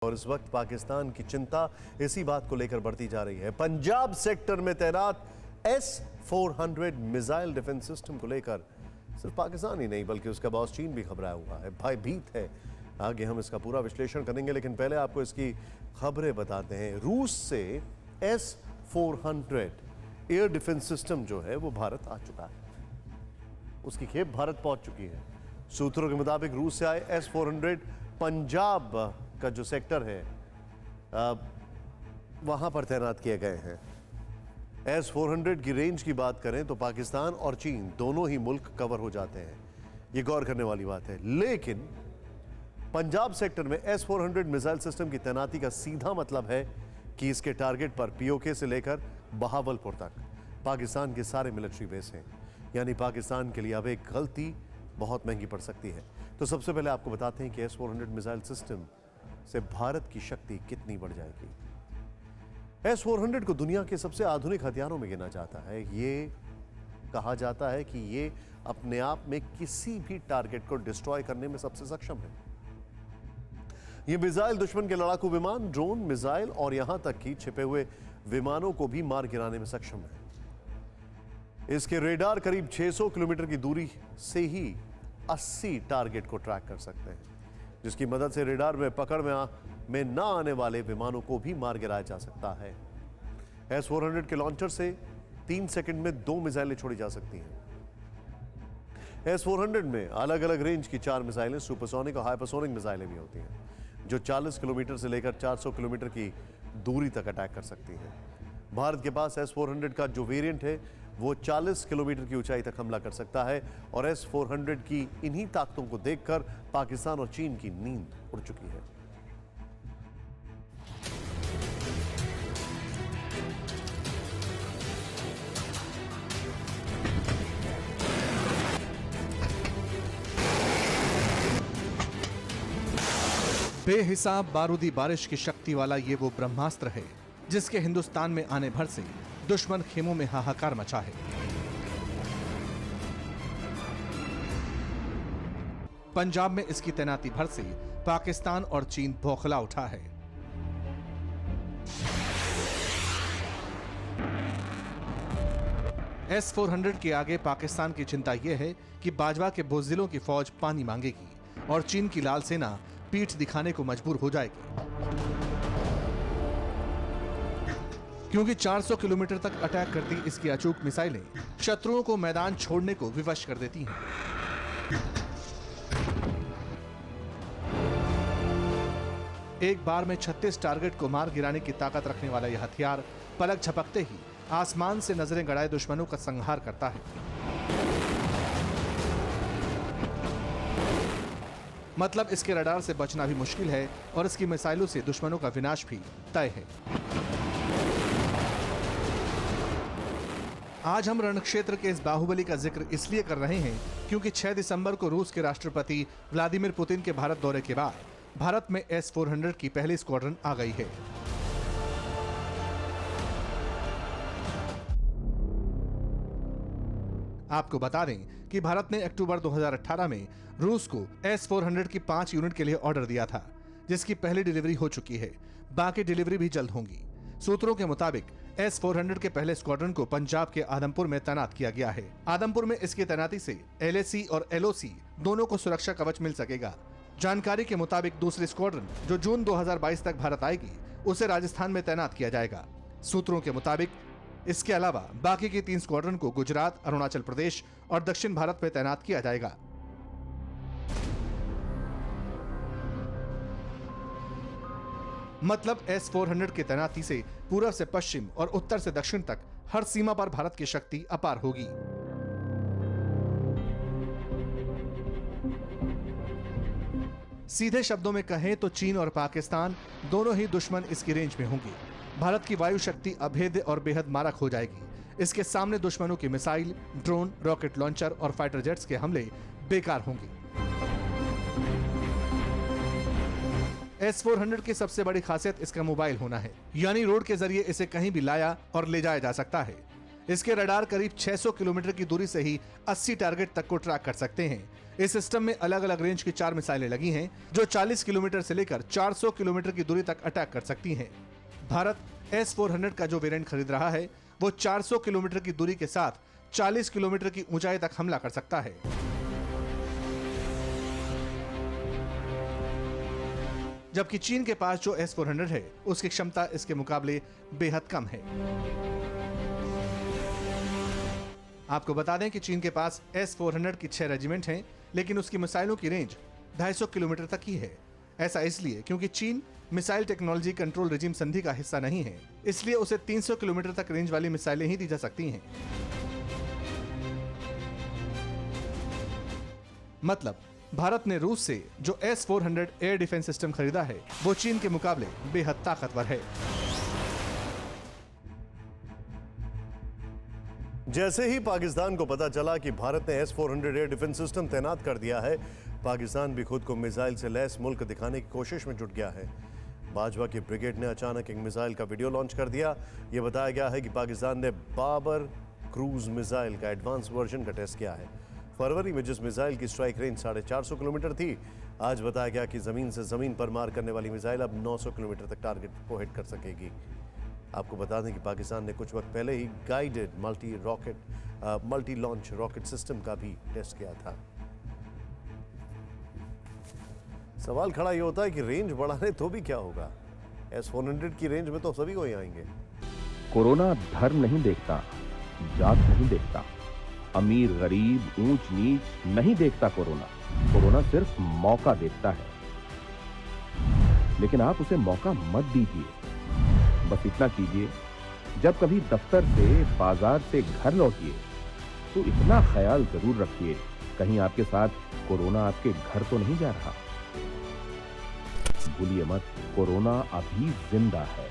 और इस वक्त पाकिस्तान की चिंता इसी बात को लेकर बढ़ती जा रही है। पंजाब सेक्टर में तैनात S-400 मिसाइल डिफेंस सिस्टम को लेकर सिर्फ पाकिस्तान ही नहीं बल्कि उसका बॉस चीन भी घबराया हुआ है, भयभीत है। आगे हम इसका पूरा विश्लेषण करेंगे, लेकिन पहले आपको इसकी खबरें बताते हैं। रूस से S-400 एयर डिफेंस सिस्टम जो है वो भारत आ चुका है, उसकी खेप भारत पहुंच चुकी है। सूत्रों के मुताबिक रूस से आए S-400 पंजाब का जो सेक्टर है वहां पर तैनात किए गए हैं। S-400 की रेंज की बात करें तो पाकिस्तान और चीन दोनों ही मुल्क कवर हो जाते हैं, ये गौर करने वाली बात है। लेकिन पंजाब सेक्टर में S-400 मिसाइल सिस्टम की तैनाती का सीधा मतलब है कि इसके टारगेट पर POK से लेकर बहावलपुर तक पाकिस्तान के सारे मिलिट्री बेस हैं। यानी पाकिस्तान के लिए अब एक गलती बहुत महंगी पड़ सकती है। तो सबसे पहले आपको बताते हैं कि S-400 मिसाइल सिस्टम से भारत की शक्ति कितनी बढ़ जाएगी। S-400 को दुनिया के सबसे आधुनिक हथियारों में गिना जाता है। ये कहा जाता है कि ये अपने आप में किसी भी टारगेट को डिस्ट्रॉय करने में सबसे सक्षम है। ये मिसाइल दुश्मन के लड़ाकू विमान, ड्रोन, मिसाइल और यहां तक कि छिपे हुए विमानों को भी मार गिराने में सक्षम है। इसके रेडार करीब 600 किलोमीटर की दूरी से ही 80 टारगेट को ट्रैक कर सकते हैं, जिसकी मदद से रेडार में पकड़ में ना आने वाले विमानों को भी मार गिराया जा सकता है। S-400 के लॉन्चर से 3 सेकंड में 2 मिसाइलें छोड़ी जा सकती हैं। S-400 में अलग अलग रेंज की 4 मिसाइलें, सुपरसोनिक और हाइपरसोनिक मिसाइलें भी होती हैं, जो 40 किलोमीटर से लेकर 400 किलोमीटर की दूरी तक अटैक कर सकती हैं। भारत के पास S-400 का जो वेरिएंट है वो 40 किलोमीटर की ऊंचाई तक हमला कर सकता है, और S-400 की इन्हीं ताकतों को देखकर पाकिस्तान और चीन की नींद उड़ चुकी है। बेहिसाब बारूदी बारिश की शक्ति वाला ये वो ब्रह्मास्त्र है जिसके हिंदुस्तान में आने भर से दुश्मन खेमों में हाहाकार मचा है। पंजाब में इसकी तैनाती भर से पाकिस्तान और चीन बौखला उठा है। S-400 के आगे पाकिस्तान की चिंता यह है कि बाजवा के बुज़दिलों की फौज पानी मांगेगी और चीन की लाल सेना पीठ दिखाने को मजबूर हो जाएगी, क्योंकि 400 किलोमीटर तक अटैक करती इसकी अचूक मिसाइलें शत्रुओं को मैदान छोड़ने को विवश कर देती हैं। एक बार में 36 टारगेट को मार गिराने की ताकत रखने वाला यह हथियार पलक झपकते ही आसमान से नजरें गड़ाए दुश्मनों का संहार करता है। मतलब इसके रडार से बचना भी मुश्किल है और इसकी मिसाइलों से दुश्मनों का विनाश भी तय है। आज हम रणक्षेत्र के इस बाहुबली का जिक्र इसलिए कर रहे हैं क्योंकि 6 दिसंबर को रूस के राष्ट्रपति व्लादिमीर पुतिन के भारत दौरे के बाद भारत में S-400 की पहली स्क्वाड्रन आ गई है। आपको बता दें कि भारत ने अक्टूबर 2018 में रूस को S-400 की 5 यूनिट के लिए ऑर्डर दिया था, जिसकी पहली डिलीवरी हो चुकी है। बाकी डिलीवरी भी जल्द होंगी। सूत्रों के मुताबिक S-400 के पहले स्क्वाड्रन को पंजाब के आदमपुर में तैनात किया गया है। आदमपुर में इसकी तैनाती से LAC और LOC दोनों को सुरक्षा कवच मिल सकेगा। जानकारी के मुताबिक दूसरी स्क्वाड्रन जो जून 2022 तक भारत आएगी, उसे राजस्थान में तैनात किया जाएगा। सूत्रों के मुताबिक इसके अलावा बाकी की 3 स्क्वाड्रन को गुजरात, अरुणाचल प्रदेश और दक्षिण भारत में तैनात किया जाएगा। मतलब S-400 की तैनाती से पूर्व से पश्चिम और उत्तर से दक्षिण तक हर सीमा पर भारत की शक्ति अपार होगी। सीधे शब्दों में कहें तो चीन और पाकिस्तान दोनों ही दुश्मन इसकी रेंज में होंगे। भारत की वायु शक्ति अभेद्य और बेहद मारक हो जाएगी। इसके सामने दुश्मनों की मिसाइल, ड्रोन, रॉकेट लॉन्चर और फाइटर जेट्स के हमले बेकार होंगे। S-400 की सबसे बड़ी खासियत इसका मोबाइल होना है, यानी रोड के जरिए इसे कहीं भी लाया और ले जाया जा सकता है। इसके रडार करीब 600 किलोमीटर की दूरी से ही 80 टारगेट तक को ट्रैक कर सकते हैं, इस सिस्टम में अलग अलग रेंज की 4 मिसाइलें लगी हैं जो 40 किलोमीटर से लेकर 400 किलोमीटर की दूरी तक अटैक कर सकती हैं। भारत S-400 का जो वेरिएंट खरीद रहा है वो 400 किलोमीटर की दूरी के साथ 40 किलोमीटर की ऊंचाई तक हमला कर सकता है। जबकि चीन के पास जो S-400 है उसकी क्षमता इसके मुकाबले बेहद कम है। आपको बता दें कि चीन के पास S-400 की 6 रेजिमेंट हैं, लेकिन उसकी मिसाइलों की रेंज 250 किलोमीटर तक ही है। ऐसा इसलिए क्योंकि चीन मिसाइल टेक्नोलॉजी कंट्रोल रिजीम संधि का हिस्सा नहीं है, इसलिए उसे 300 किलोमीटर तक रेंज वाली मिसाइलें ही दी जा सकती हैं। मतलब भारत ने रूस से जो S-400 एयर डिफेंस सिस्टम खरीदा है वो चीन के मुकाबले बेहद ताकतवर है। जैसे ही पाकिस्तान को पता चला कि भारत ने S-400 एयर डिफेंस सिस्टम तैनात कर दिया है, पाकिस्तान भी खुद को मिसाइल से लैस मुल्क दिखाने की कोशिश में जुट गया है। बाजवा की ब्रिगेड ने अचानक एक मिसाइल का वीडियो लॉन्च कर दिया। यह बताया गया है कि पाकिस्तान ने बाबर क्रूज मिसाइल का एडवांस वर्जन का टेस्ट किया है। फरवरी में जिस मिसाइल की स्ट्राइक रेंज 450 किलोमीटर थी, आज बताया गया कि जमीन से जमीन पर मार करने वाली मिसाइल अब 900 किलोमीटर तक टारगेट को हिट कर सकेगी। आपको बता दें कि पाकिस्तान ने कुछ वक्त पहले ही guided multi launch rocket system का भी टेस्ट किया था। सवाल खड़ा ये होता है कि रेंज बढ़ाने तो भी क्या होगा? S-400 की रेंज में तो सभी को ही आएंगे। कोरोना धर्म नहीं देखता, जात नहीं देखता, अमीर गरीब ऊंच नीच नहीं देखता। कोरोना सिर्फ मौका देखता है, लेकिन आप उसे मौका मत दीजिए। बस इतना कीजिए, जब कभी दफ्तर से बाजार से घर लौटिए तो इतना ख्याल जरूर रखिए कहीं आपके साथ कोरोना आपके घर तो नहीं जा रहा। भूलिए मत, कोरोना अभी जिंदा है।